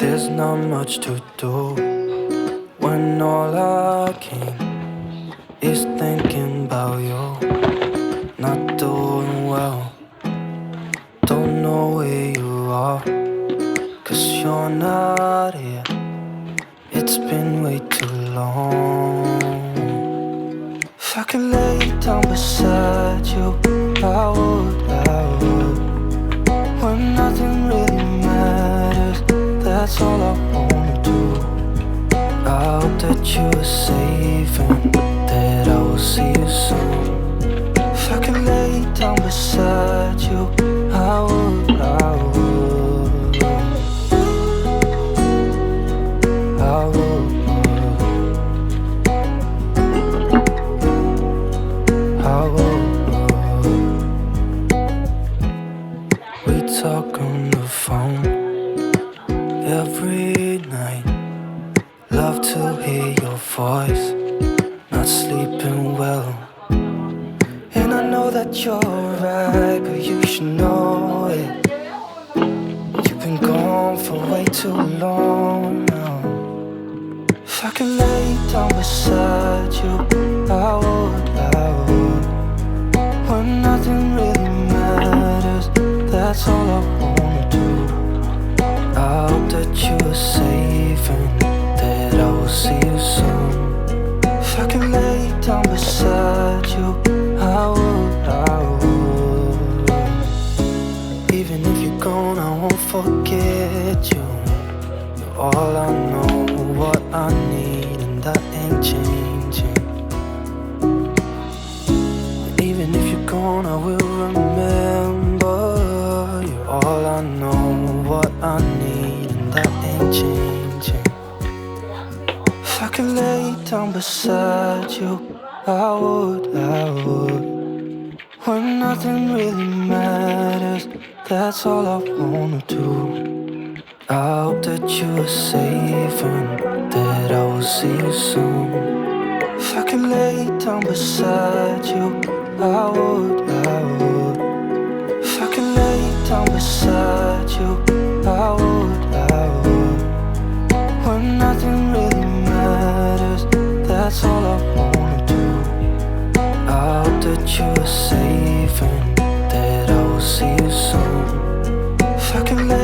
There's not much to do when all I can is thinking about you. Not doing well, don't know where you are, 'cause you're not here. It's been way too long. If I could lay down beside you, I would. When nothing really matters, that's all I wanna do. I hope that you are safe and that I will see you soon. If I could lay down beside you, I would. I would. We talk on the phone every night. Love to hear your voice. Not sleeping well, and I know that you're right, but you should know it. You've been gone for way too long now. If I could lay down beside you, I would. When nothing really matters, that's all I wanna do. I hope that you are safe and that I will see you soon. If I could lay down beside you, I would. Even if you're gone, I won't forget you. You're all I know, what I need, and that ain't changing. Even if you're gone, I will remember. You're all I know, what I need, and that ain't changing. If I could lay down beside you, I would. When nothing really matters, that's all I wanna do. I hope that you are safe and that I will see you soon. If I could lay down beside you, I would. If I could lay down beside you, I would. When nothing really matters, that's all I wanna do. I hope that you are safe and that I will see you soon. If I could lay